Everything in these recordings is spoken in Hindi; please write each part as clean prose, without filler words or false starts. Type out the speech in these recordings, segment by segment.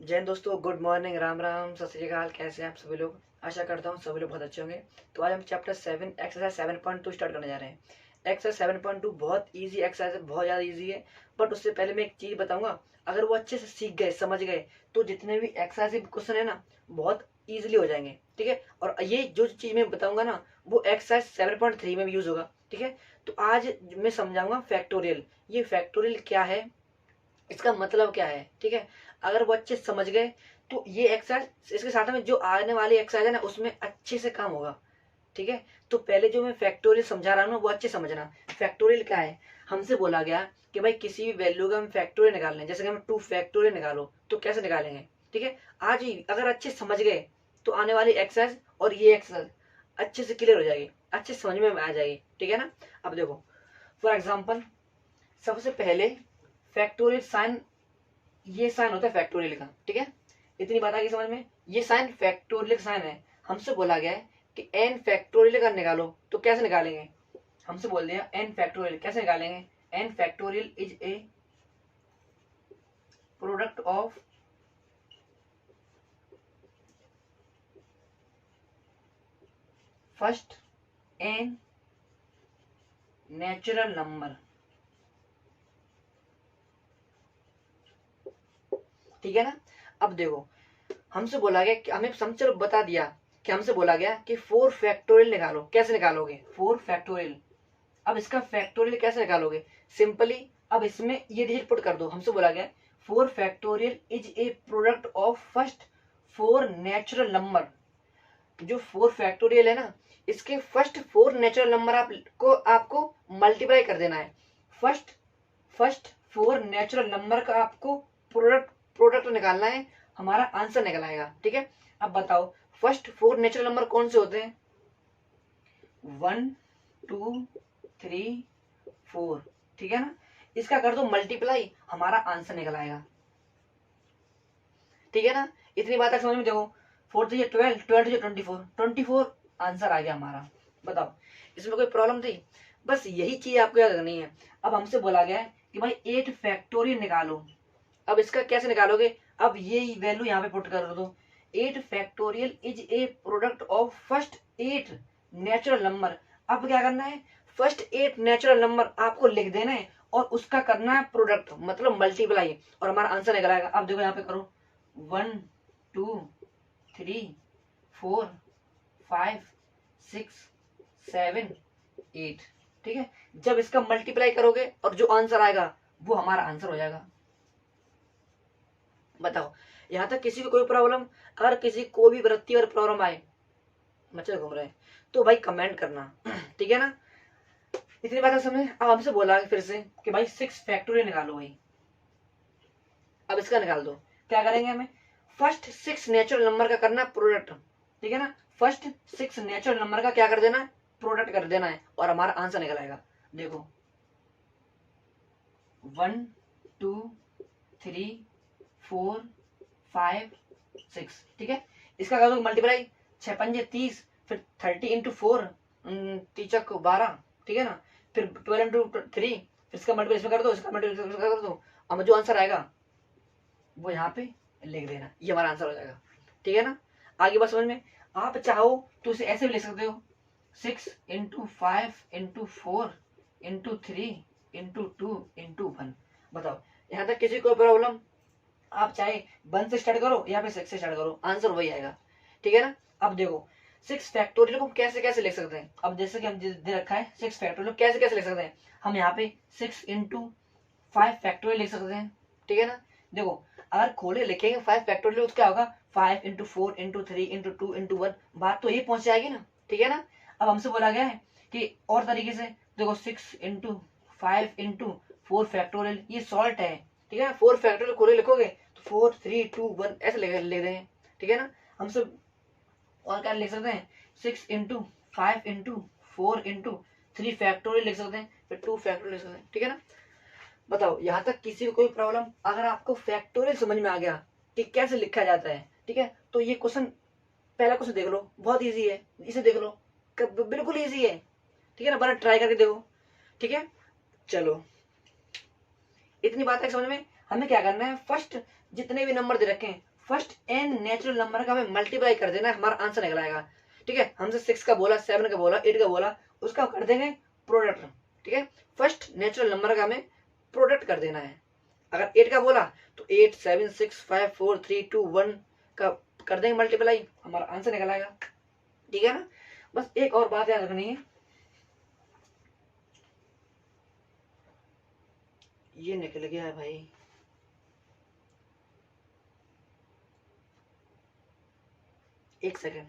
जय हिंद दोस्तों, गुड मॉर्निंग, राम राम, सत श्री अकाल। कैसे हैं आप सभी लोग? आशा करता हूँ सभी लोग बहुत अच्छे होंगे। तो आज हम चैप्टर 7 एक्सरसाइज 7.2 स्टार्ट करने जा रहे हैं। एक्सरसाइज 7.2 बहुत इजी एक्सरसाइज है, बहुत ज़्यादा इजी है। बट उससे पहले मैं एक चीज़ बताऊंगा। अगर वो अच्छे से सीख गए, समझ गए, तो जितने भी एक्सरसाइज क्वेश्चन है ना, बहुत ईजिली हो जाएंगे। ठीक है। और ये जो चीज़ मैं बताऊंगा ना, वो एक्सरसाइज 7.3 में भी यूज होगा। ठीक है। तो आज मैं समझाऊंगा फैक्टोरियल। ये फैक्टोरियल क्या है, इसका मतलब क्या है। ठीक है। अगर वो अच्छे से समझ गए तो ये एक्सरसाइज इसके साथ में जो आने वाली एक्सरसाइज है ना, उसमें अच्छे से काम होगा। ठीक है। तो पहले जो मैं फैक्टोरियल समझा रहा हूँ ना, वो अच्छे समझना। फैक्टोरियल क्या है? हमसे बोला गया कि भाई किसी भी वैल्यू का हम फैक्टोरियल निकालना है। जैसे कि हम 2 फैक्टोरियल निकालो, तो कैसे निकालेंगे? ठीक है। आज ही अगर अच्छे से समझ गए तो आने वाली एक्सरसाइज और ये एक्सरसाइज अच्छे से क्लियर हो जाएगी, अच्छे से समझ में आ जाएगी। ठीक है ना। अब देखो, फॉर एग्जाम्पल, सबसे पहले फैक्टोरियल साइन, ये साइन होता है फैक्टोरियल का। ठीक है। इतनी बात आ गई समझ में? ये साइन फैक्टोरियल का साइन है। हमसे बोला गया है कि एन फैक्टोरियल का निकालो, तो कैसे निकालेंगे? हमसे बोल दिया एन फैक्टोरियल, कैसे निकालेंगे? N factorial is a product of first n natural number. ठीक है ना। अब देखो, हमसे बोला गया कि हमें समझ, चलो बता दिया कि हमसे बोला गया कि 4 फैक्टोरियल निकालो। कैसे निकालोगे? 4 फैक्टोरियल। अब इसका फैक्टोरियल कैसे निकालोगे? सिंपली अब इसमें ये डिजिट पुट कर दो। हमसे बोला गया 4 factorial is a product of first 4 natural number. जो 4 फैक्टोरियल है ना, इसके फर्स्ट 4 नेचुरल नंबर आपको मल्टीप्लाई कर देना है। फर्स्ट फर्स्ट 4 नेचुरल नंबर का आपको प्रोडक्ट प्रोडक्ट निकालना है, हमारा आंसर निकल आएगा। ठीक है। अब बताओ, फर्स्ट 4 नेचुरल नंबर कौन से होते हैं? 1 2 3 4। ठीक है ना। इसका कर दो मल्टीप्लाई, हमारा आंसर निकल आएगा। ठीक है ना। इतनी बात है समझ में? देखो, 4 3 12, 12 24, 24 आंसर आ गया हमारा। बताओ, इसमें कोई प्रॉब्लम थी? बस यही चीज आपको याद रखनी है। अब हमसे बोला गया है कि भाई 8 फैक्टोरियल निकालो। अब इसका कैसे निकालोगे? अब ये वैल्यू यहाँ पे पुट कर दो। 8 factorial is a product of first 8 natural number. अब क्या करना है? फर्स्ट 8 नेचुरल नंबर आपको लिख देना है और उसका करना है प्रोडक्ट, मतलब मल्टीप्लाई, और हमारा आंसर निकल आएगा। अब देखो यहाँ पे करो, 1 2 3 4 5 6 7 8। ठीक है। जब इसका मल्टीप्लाई करोगे और जो आंसर आएगा वो हमारा आंसर हो जाएगा। बताओ, यहाँ तक किसी को कोई प्रॉब्लम? अगर किसी को भी वृत्ति और प्रॉब्लम आए, मच्छर घूम रहे हैं, तो भाई कमेंट करना। ठीक है ना। इतनी बात समझे? अब हमसे बोला फिर से कि भाई 6 फैक्टोरियल निकालो भाई। अब इसका निकाल दो। क्या करेंगे? हमें फर्स्ट 6 नेचुरल नंबर का करना प्रोडक्ट। ठीक है ना। फर्स्ट 6 नेचुरल नंबर का क्या कर देना है? प्रोडक्ट कर देना है और हमारा आंसर निकल आएगा। देखो, 1 2 3 4 5 6। ठीक है। इसका कर दो मल्टीप्लाई, 6 पंजे 30, फिर 30 इंटू 4, 12। ठीक है ना। फिर 12 इंटू 3, फिर इसका मल्टीप्लाई इसमें कर दो, इसका मल्टीप्लाई इसमें कर दो। अब जो आंसर आएगा वो यहाँ पे लिख देना, ये हमारा आंसर हो जाएगा। ठीक है ना। आगे बात समझ में? आप चाहो तो इसे ऐसे भी लिख सकते हो, 6 into 5 into 4 into 3 into 2 into 1। बताओ, यहाँ तक किसी को प्रॉब्लम? आप चाहे 1 से स्टार्ट करो या फिर 6 से स्टार्ट करो, आंसर वही आएगा। ठीक है ना। अब देखो, 6 फैक्टोरियल को कैसे कैसे लिख सकते हैं? अब जैसे कि हम दे रखा है 6 फैक्टोरियल, कैसे कैसे लिख सकते हैं? हम यहाँ पे 6 इंटू 5 फैक्टोरियल लिख सकते हैं। ठीक है ना। देखो, अगर खोले लिखेंगे 5 फैक्टोरियल तो क्या होगा? 5 इंटू 4 इंटू 3 इंटू 2 इंटू 1। बात तो यही पहुंच जाएगी ना। ठीक है ना। अब हमसे बोला गया है कि और तरीके से देखो, 6 इंटू 5 इंटू 4 फैक्टोरियल, ये सॉल्ट है। ठीक है ना। 4 फैक्टोरियल खोले लिखोगे तो 4 3 2 1 ऐसे लिख देंगे। ठीक है ना। हमसे और क्या लिख सकते हैं? 6 इंटू 5 इंटू 4 इंटू 3 फैक्टोरियल लिख सकते हैं, फिर 2 फैक्टोरियल लिख सकते हैं। ठीक है ना। बताओ, यहाँ तक किसी को कोई प्रॉब्लम? अगर आपको फैक्टोरियल समझ में आ गया कि कैसे लिखा जाता है, ठीक है, तो ये क्वेश्चन, पहला क्वेश्चन देख लो, बहुत इजी है, इसे देख लो, बिल्कुल इजी है। ठीक है ना। बड़ा ट्राई करके देखो। ठीक है। चलो, इतनी बात है समझ में? हमें क्या करना है, फर्स्ट जितने भी नंबर दे रखे हैं फर्स्ट एन नेचुरल नंबर का हमें मल्टीप्लाई कर देना है, हमारा आंसर निकल आएगा। ठीक है, हमसे 6 का बोला, 7 का बोला, 8 का बोला, उसका कर देंगे प्रोडक्ट। ठीक है, फर्स्ट नेचुरल नंबर का हमें प्रोडक्ट कर देना है। अगर 8 का बोला तो 8 7 6 5 4 3 2 1 का कर देंगे मल्टीप्लाई, हमारा आंसर निकल आएगा। ठीक है ना, बस एक और बात याद रखनी है, ये निकल गया है भाई, एक सेकेंड।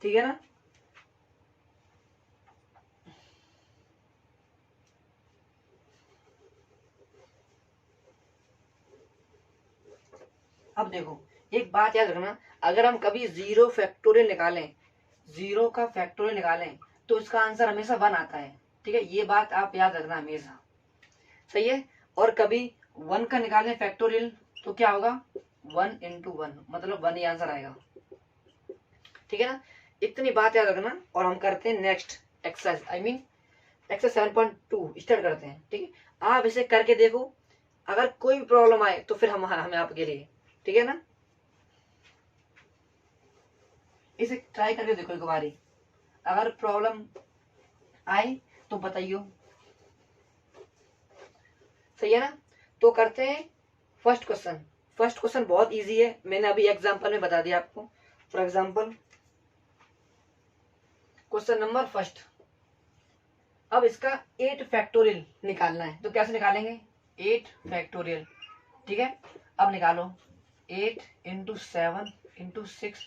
ठीक है ना, अब देखो एक बात याद रखना, अगर हम कभी जीरो फैक्टोरियल निकालें, जीरो का फैक्टोरियल निकालें तो इसका आंसर हमेशा 1 आता है। ठीक है, ये बात आप याद रखना हमेशा, सही है। और कभी 1 का निकालें फैक्टोरियल तो क्या होगा, 1 इंटू 1 मतलब 1 ही आंसर आएगा। ठीक है ना, इतनी बात याद रखना। और हम करते हैं next exercise, I mean exercise 7.2 start करते हैं। ठीक है, आप इसे करके देखो, अगर कोई भी प्रॉब्लम आए तो फिर हमें आपके लिए, ठीक है ना, इसे ट्राई करके देखो एक बारी, अगर प्रॉब्लम आए तो बताइयो, सही है ना। तो करते हैं फर्स्ट क्वेश्चन। फर्स्ट क्वेश्चन बहुत इजी है, मैंने अभी एग्जांपल में बता दिया आपको। For example question number first, अब इसका 8 फैक्टोरियल निकालना है, तो कैसे निकालेंगे, 8 फैक्टोरियल। ठीक है, अब निकालो 8 into 7 into 6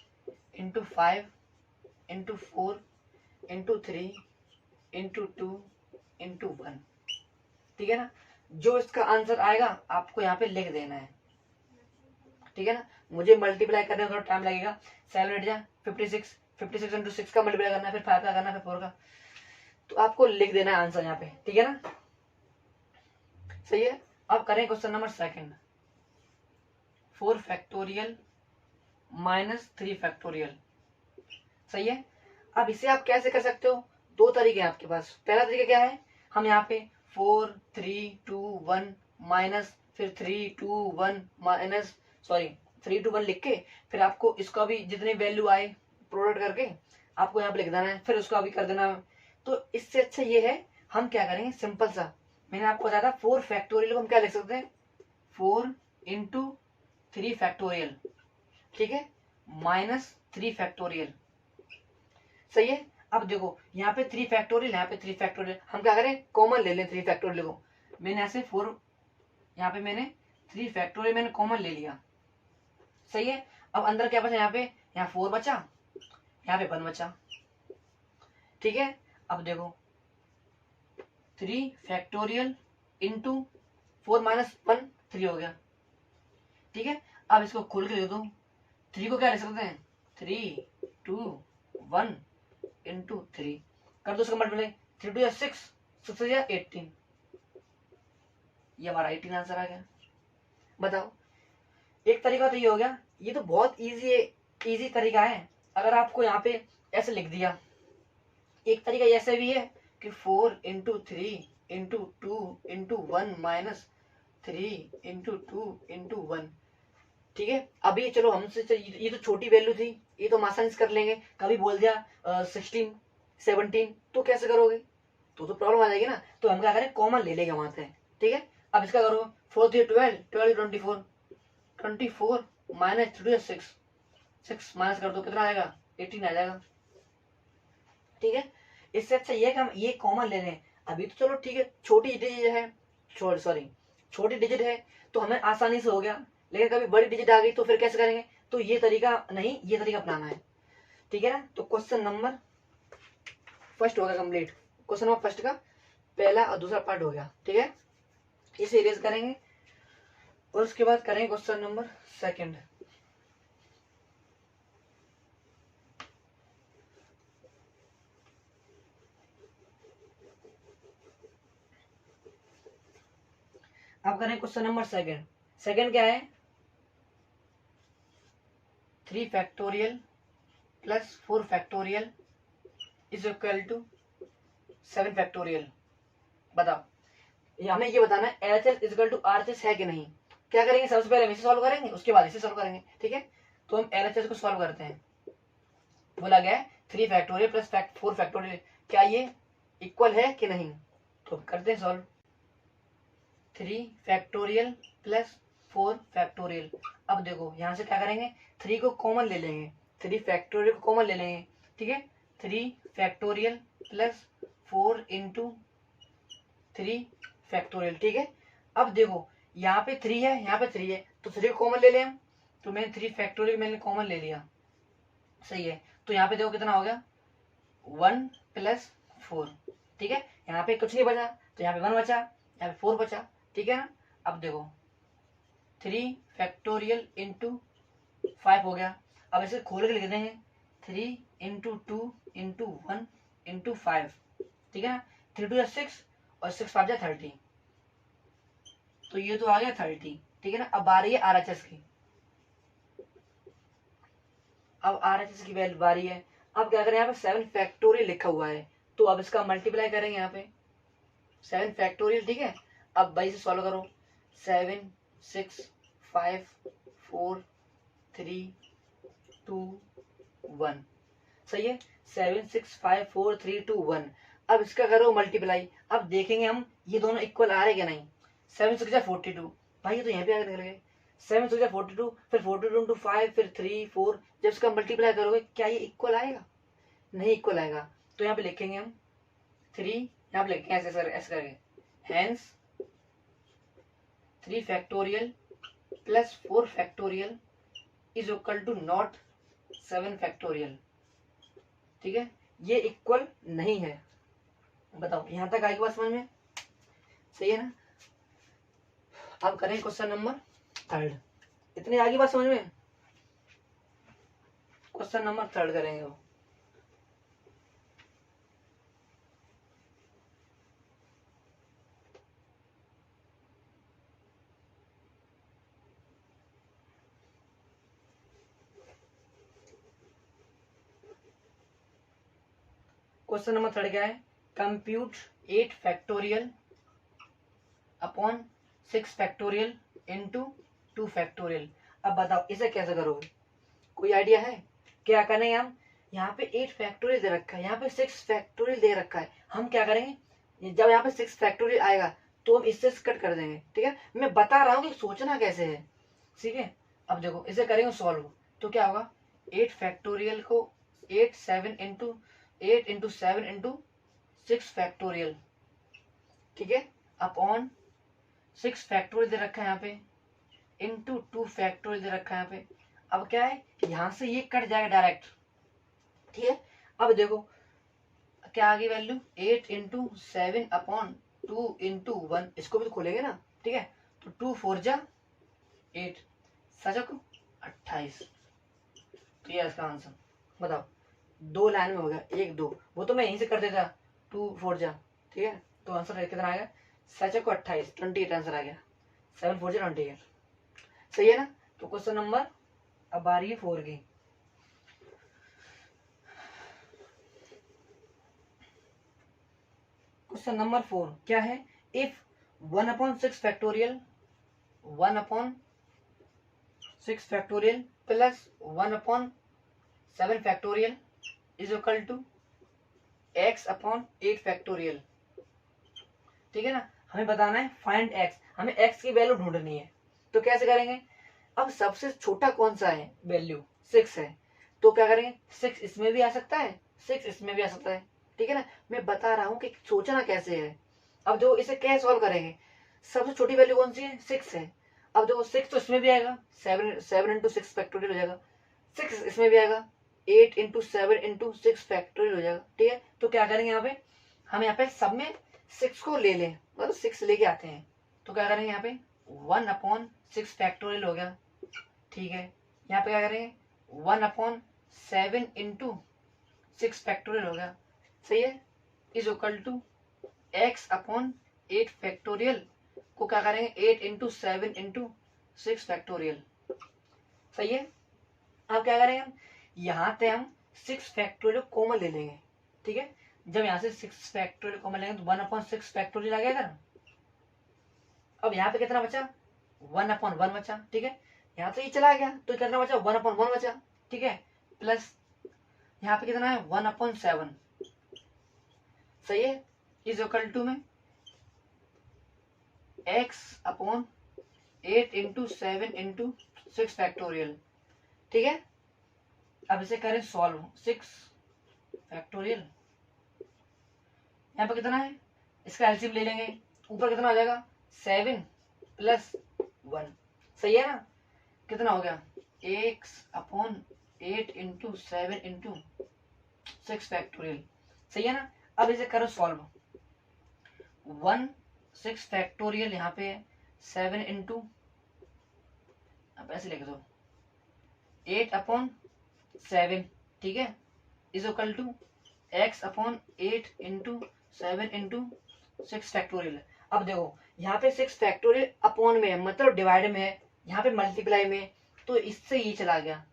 into 5 into 4 into 3 into 2 into 1। ठीक है ना, जो इसका आंसर आएगा आपको यहाँ पे लिख देना है। ठीक है ना, मुझे मल्टीप्लाई करने में थोड़ा टाइम लगेगा, 7 8 जा 56, 56 इंटू 6 का मल्टीप्लाई करना है, फिर 5 का करना है, फिर 4 का, तो आपको लिख देना है आंसर यहाँ पे। ठीक है ना, सही है। अब करें question number second, 4 factorial minus 3 factorial, सही है। अब इसे आप कैसे कर सकते हो, दो तरीके हैं आपके पास। पहला तरीका क्या है, हम यहाँ पे 4 3 2 1 माइनस फिर 3 2 1 माइनस, सॉरी 3 2 1 लिख के फिर आपको इसका भी जितनी वैल्यू आए प्रोडक्ट करके आपको यहाँ पे लिख देना है, फिर उसका भी कर देना है। तो इससे अच्छा ये है, हम क्या करेंगे सिंपल सा, मैंने आपको बताया था 4 फैक्टोरियल को हम क्या लिख सकते हैं, 4 इंटू 3 फैक्टोरियल। ठीक है, माइनस 3 फैक्टोरियल, सही है। अब देखो यहाँ पे 3 फैक्टोरियल, यहाँ पे 3 फैक्टोरियल, हम क्या करें कॉमन ले लें 3 फैक्टोरियल को। मैंने ऐसे 4, यहाँ पे मैंने 3 फैक्टोरियल मैंने कॉमन ले लिया, सही है। अब अंदर क्या बचा, यहाँ पे यहाँ 4 बचा, यहाँ पे 1 बचा। ठीक है, अब देखो 3 फैक्टोरियल इंटू 4 माइनस 1 3 हो गया। ठीक है, अब इसको खोल के लिख दो, 3 को क्या लिख सकते हैं, 3 2 1 इंटू 3 कर दो उसका मल्टीप्लाई, 3 2 6 6 18, ये हमारा 18 आंसर आ गया। बताओ, एक तरीका तो ये हो गया, ये तो बहुत इजी है, इजी तरीका है। अगर आपको यहाँ पे ऐसे लिख दिया, एक तरीका ऐसे भी है कि 4 into 3 into 2 into 1 minus 3 into 2 into 1। ठीक है, अभी चलो हमसे ये तो छोटी वैल्यू थी, ये तो हम आसानी से कर लेंगे। कभी बोल दिया 16 17 तो कैसे करोगे, तो प्रॉब्लम आ जाएगी ना। तो हम क्या करें कॉमन ले लेंगे वहां से। ठीक है, अब इसका करो 4 3 12 12 24 24 माइनस 3 6 6 माइनस कर दो, कितना आएगा 18 आ जाएगा। ठीक है, इससे अच्छा ये है कि हम ये कॉमन ले लें। अभी तो चलो ठीक है, छोटी डिजिट है, सॉरी छोटी डिजिट है तो हमें आसानी से हो गया, लेकिन कभी बड़ी डिजिट आ गई तो फिर कैसे करेंगे, तो ये तरीका नहीं, ये तरीका अपनाना है। ठीक है ना, तो क्वेश्चन नंबर फर्स्ट हो गया कंप्लीट, क्वेश्चन नंबर फर्स्ट का पहला और दूसरा पार्ट हो गया। ठीक है, इसे इरेज करेंगे और उसके बाद करेंगे क्वेश्चन नंबर सेकंड। अब करें क्वेश्चन नंबर सेकंड। सेकंड क्या है, 3 factorial plus 4 factorial is equal to 7 factorial. बताओ, हमें ये बताना है LHS is equal to RHS है कि नहीं। क्या करेंगे, सबसे पहले हम इसे सॉल्व करेंगे, उसके बाद इसे सॉल्व करेंगे, ठीक है। तो हम LHS को सॉल्व करते हैं। बोला गया है 3 फैक्टोरियल प्लस 4 फैक्टोरियल, क्या ये इक्वल है कि नहीं। तो करते हैं सॉल्व। 3 factorial plus 4 factorial. अब देखो यहाँ से क्या करेंगे, 3 को कॉमन ले लेंगे, 3 फैक्टोरियल को कॉमन ले लेंगे, ठीक है। 3 फैक्टोरियल प्लस 4 इंटू 3 फैक्टोरियल, ठीक है। अब देखो यहाँ पे 3 है, यहाँ पे 3 है, तो 3 को कॉमन ले लें हम। तो मैंने 3 फैक्टोरियल मैंने कॉमन ले लिया, सही है। तो यहाँ पे देखो कितना हो गया, 1 प्लस 4, ठीक है। यहाँ पे कुछ नहीं बचा, तो यहाँ पे 1 बचा, यहाँ पे 4 बचा, ठीक है ना। अब देखो 3 फैक्टोरियल इंटू 5 हो गया। अब इसे खोल के लिख देंगे 3 इंटू 2 इंटू 1 इंटू 5, ठीक है ना। 3 2 6 और 6 5 30, तो ये तो आ गया 30, ठीक है ना। अब आ रही है RHS की, अब RHS की वैल्यू बारी है। अब क्या करें, यहाँ पे 7 फैक्टोरियल लिखा हुआ है, तो अब इसका मल्टीप्लाई करेंगे यहाँ पे 7 फैक्टोरियल, ठीक है। अब भाई से सॉल्व करो, 7 6 5 4 3 2 1, सही है। 7 6 5 4 3 2 1। अब इसका करो मल्टीप्लाई, अब देखेंगे हम ये दोनों इक्वल आ रहे क्या नहीं। 7 6 42, भाई ये तो यहाँ पे आकर निकल गए। 7 6 42, फिर 42 इंटू 5, फिर 3 4, जब इसका मल्टीप्लाई करोगे क्या ये इक्वल आएगा, नहीं इक्वल आएगा। तो यहाँ पे लिखेंगे हम 3, यहाँ पे लिखेंगे ऐसे करके, hence 3 factorial plus 4 factorial is equal to not 7 factorial, ठीक है। ये इक्वल नहीं है। बताओ यहां तक आएगी बात समझ में, सही है ना। अब करें क्वेश्चन नंबर 3। इतनी आगे बात समझ में, क्वेश्चन नंबर 3 करेंगे वो। क्वेश्चन नंबर 3 क्या है, compute 8 factorial upon 6 factorial into 2 factorial. अब बताओ इसे कैसे करोगे, कोई आइडिया है। क्या करेंगे हम, यहाँ पे 8 फैक्टोरियल दे रखा है, यहाँ पे 6 फैक्टोरियल दे रखा है। हम क्या करेंगे, जब यहाँ पे 6 फैक्टोरियल आएगा तो हम इससे कट कर देंगे, ठीक है। मैं बता रहा हूँ कि सोचना कैसे है, ठीक है। अब देखो इसे करेंगे सॉल्व, तो क्या होगा, 8 फैक्टोरियल को 8 7 इंटू 8 इंटू 7 इंटू 6 फैक्टोरियल, ठीक है, अपॉन 6 फैक्टोरियल दे रखा है यहाँ पे, इंटू 2 फैक्टोरियल दे रखा है यहाँ पे। अब क्या है, यहां से ये कट जाएगा डायरेक्ट, ठीक है। अब देखो क्या आ गई वैल्यू, 8 इंटू 7 अपॉन 2 इंटू 1, इसको भी तो खोलेंगे ना, ठीक है। तो 2 4 जा 8, 7 28, तो ये इसका आंसर। बताओ 2 लाइन में हो गया, 1 2, वो तो मैं यहीं से कर देता, 2 4 जा, ठीक है। तो आंसर कितना आ गया, 7 28, 28 आंसर आ गया, 7 4 जा 28, सही है ना। तो क्वेश्चन नंबर अब आ रही है 4 की। क्वेश्चन नंबर 4 क्या है, if 1/6 factorial 1/6 factorial plus 1/7 factorial is equal to x/8 factorial, ठीक है ना। हमें बताना है फाइंड x, हमें x की वैल्यू ढूंढनी है। तो कैसे करेंगे, अब सबसे छोटा कौन सा है, वैल्यू 6 है, तो क्या करेंगे, 6 इसमें भी आ सकता है, 6 इसमें भी आ सकता है, ठीक है ना। मैं बता रहा हूं कि सोचना कैसे है। अब जो इसे कैसे सॉल्व करेंगे, सबसे छोटी वैल्यू कौन सी है, 6 है। अब देखो 6 तो इसमें भी आएगा, 7 इंटू 6 फैक्टोरियल हो जाएगा, 6 इसमें भी आएगा, 8 इंटू 7 इंटू 6 फैक्टोरियल हो जाएगा, ठीक है। तो क्या करेंगे यहाँ पे, हम यहाँ पे सब में 6 को ले लें, मतलब 6 लेके आते हैं। तो क्या करेंगे यहाँ पे 1/6 फैक्टोरियल हो गया, ठीक है। यहाँ पे क्या करेंगे 1/7 इंटू 6 फैक्टोरियल हो गया, सही है, is equal to x/8 factorial को क्या करेंगे 8 इंटू 7 इंटू 6 फैक्टोरियल, सही है। अब क्या करेंगे हम, यहाँ से हम 6 फैक्टोरियल कॉमन ले लेंगे, ठीक है। जब यहाँ से 6 फैक्टोरियल कॉमन लेंगे तो 1/6 फैक्टोरियल आ गया इधर। अब यहाँ पे कितना बचा, 1/1 बचा, ठीक है। यहाँ तो ये चला गया तो कितना बचा, 1/1 बचा, ठीक है। प्लस यहाँ पे कितना है, 1/7, सही है, इज इक्वल टू में x/8 इंटू 7 इंटू 6 फैक्टोरियल, ठीक है। अब इसे करें सॉल्व, 6 फैक्टोरियल, यहाँ पे कितना है, इसका एलसीएम ले लेंगे, ऊपर कितना हो जाएगा, 7 + 1, सही है ना। कितना हो गया, x/8 इंटू 7 इंटू 6 फैक्टोरियल, सही है ना। अब इसे करो सॉल्व, 6 फैक्टोरियल यहाँ पे 7 इंटू, अब ऐसे लिख दो 8/7, ठीक है, is equal to x/8 into 7 into 6 factorial. अब देखो यहाँ पे 6 फैक्टोरियल अपॉन में है, मतलब डिवाइड में है, यहाँ पे मल्टीप्लाई में, तो इससे ये चला गया,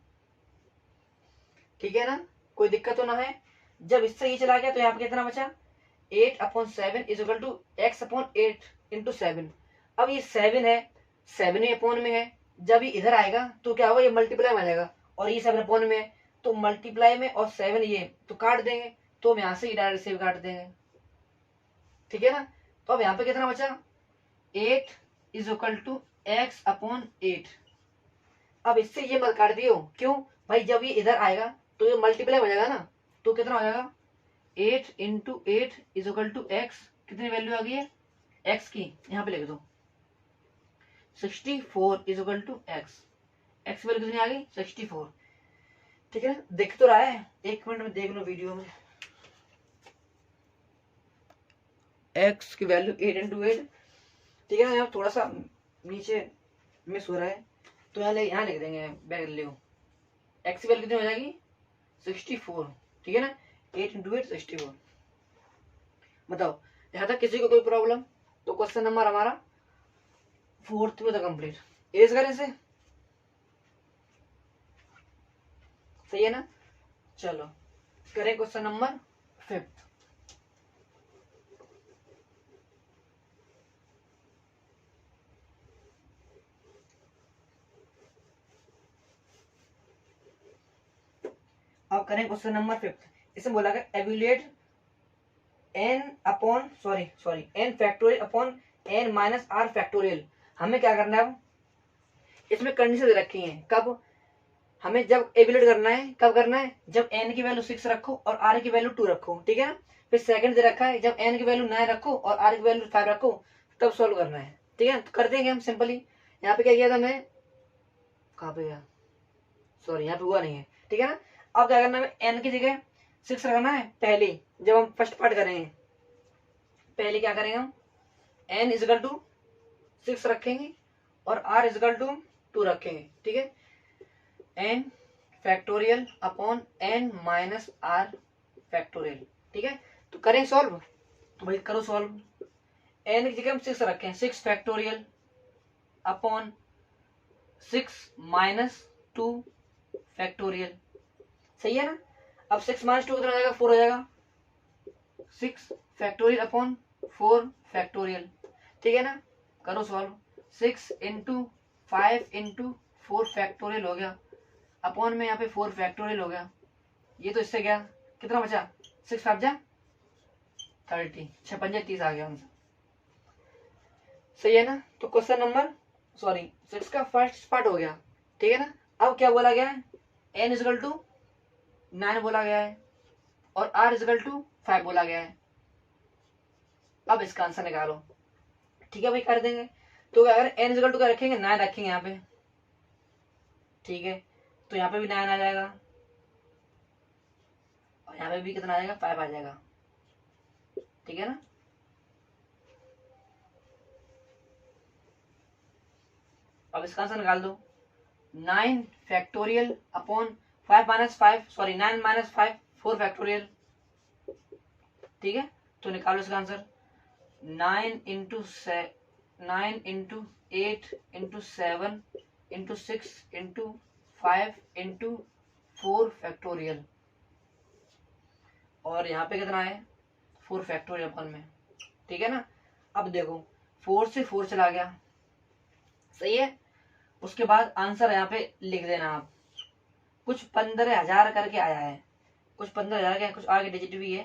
ठीक है ना, कोई दिक्कत तो ना है। जब इससे ये चला गया तो यहाँ पे कितना बचा, 8/7 is equal to x/8 into 7। अब ये 7 है, 7 ही अपॉन में है, जब ये इधर आएगा तो क्या होगा, ये मल्टीप्लाई में आ जाएगा, और ये 7 अपॉन में है तो मल्टीप्लाई में, और 7 ये तो काट देंगे, तो हम यहाँ से डायरेक्ट से काट देंगे, ठीक है ना। तो अब यहाँ पे कितना बचा, 8 इज इक्वल टू x/8। अब इससे ये मत काट दियो, क्यों भाई, जब ये इधर आएगा तो ये मल्टीप्लाई हो जाएगा ना, तो कितना हो जाएगा, 8 into 8 is equal to x, कितनी वैल्यू आ गई है x की, यहाँ पे लिख दो 64 is equal to x, x value कितनी आ गई, 64, ठीक है ना। दिख तो रहा है, 1 मिनट में देख लो वीडियो में, x की वैल्यू 8 इंटू 8, ठीक है ना। यहाँ थोड़ा सा नीचे मिस हो रहा है तो यहाँ लिख देंगे वैल्यू, x की वैल्यू कितनी हो जाएगी, 64, ठीक है ना, 8 इंटू 8 64। बताओ यहाँ तक किसी को कोई प्रॉब्लम, तो क्वेश्चन नंबर हमारा 4th में था कंप्लीट, एज करें से, सही है ना। चलो करें क्वेश्चन नंबर 5th। अब करें क्वेश्चन नंबर 5th। इसमें बोला गया evaluate n factorial upon n minus r factorial. हमें क्या करना है, अब इसमें कंडीशन दे रखी है, कब हमें जब एवेल्यूएट करना है, कब करना है, जब n की वैल्यू 6 रखो और r की वैल्यू 2 रखो, ठीक है ना। फिर सेकंड दे रखा है, जब n की वैल्यू 9 रखो और r की वैल्यू 5 रखो, तब सॉल्व करना है, ठीक है। तो कर देंगे हम सिंपली। यहाँ पे क्या किया था मैं, कहाँ पे गया, सॉरी यहाँ पे हुआ नहीं है, ठीक है ना। अब क्या करना है, n की जगह 6 रखना है पहले, जब हम फर्स्ट पार्ट करेंगे, पहले क्या करेंगे हम, n इज इक्वल टू 6 रखेंगे और r इज इक्वल टू 2 रखेंगे, ठीक है। n factorial upon n minus r factorial, ठीक है। तो करें सॉल्व, तो भाई करो सॉल्व। n की जगह हम 6 रखें, 6 फैक्टोरियल अपॉन 6 माइनस 2 फैक्टोरियल, सही है ना। अब 6 माइनस 2 कितना हो जाएगा, 4 हो जाएगा, 6 फैक्टोरियल अपॉन 4 फैक्टोरियल, ठीक है ना। करो सॉल्व, 6 इंटू 5 इंटू 4 फैक्टोरियल हो गया, अपॉन में यहाँ पे 4 फैक्टोरियल हो गया, ये तो इससे गया, कितना बचा, 6 5 जा 30, 6 5 30 आ गया आंसर, सही है ना। तो क्वेश्चन नंबर 6 का फर्स्ट पार्ट हो गया, ठीक है ना। अब क्या बोला गया है, n इज इक्वल टू 9 बोला गया है और r इज इक्वल टू 5 बोला गया है। अब इसका आंसर निकालो, ठीक है भाई, कर देंगे। तो अगर n इज इक्वल टू क्या रखेंगे, 9 रखेंगे यहाँ पे, ठीक है, तो यहाँ पे भी 9 आ जाएगा और यहाँ पे भी कितना आ जाएगा, 5 आ जाएगा, ठीक है ना। अब इसका आंसर निकाल दो, 9 factorial upon 5 minus 5 sorry 9 minus 5 4 factorial, ठीक है। तो निकालो इसका answer, 9 into 8 into 7 into 6 into 5 into 4 factorial, और यहाँ पे कितना है 4 फैक्टोरियल अपन में, ठीक है ना। अब देखो 4 से 4 चला गया, सही है। उसके बाद आंसर यहाँ पे लिख देना आप, कुछ 15,000 करके आया है, कुछ 15,000 का, कुछ आगे डिजिट भी है।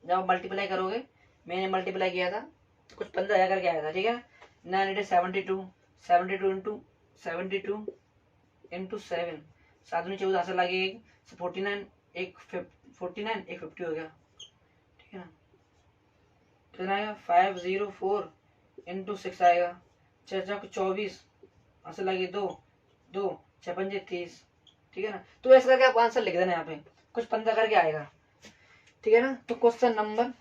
जब आप मल्टीप्लाई करोगे, मैंने मल्टीप्लाई किया था तो कुछ 15,000 करके आया था, ठीक है ना। 972 72 इंटू 7 7 में 14 आंसर लगेगी 49 एक 49 एक 50 हो गया, ठीक है ना। कितना आएगा 504 इंटू 6 आएगा 24 आंसर लगे 2 2 6 5 30, ठीक है ना। तो ऐसा करके आप आंसर लिख देना यहाँ पे, कुछ 15 करके आएगा, ठीक है ना। तो क्वेश्चन नंबर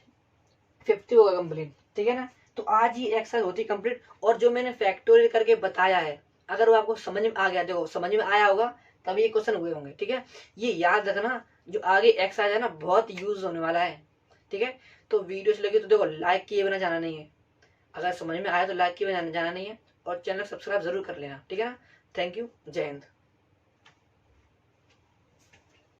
50 होगा कंप्लीट, ठीक है ना। तो आज ही एक्सरसाइज होती कंप्लीट। और जो मैंने फैक्टोरियल करके बताया है, अगर वो आपको समझ में आ गया, देखो समझ में आया होगा तभी ये क्वेश्चन हुए होंगे, ठीक है। ये याद रखना, जो आगे एक्सरसाइज है ना बहुत यूज होने वाला है, ठीक है। तो वीडियो से लगे तो देखो लाइक किए बिना जाना नहीं है, अगर समझ में आया तो लाइक किए बिना जाना नहीं है, और चैनल सब्सक्राइब जरूर कर लेना, ठीक है ना। थैंक यू, जय हिंद।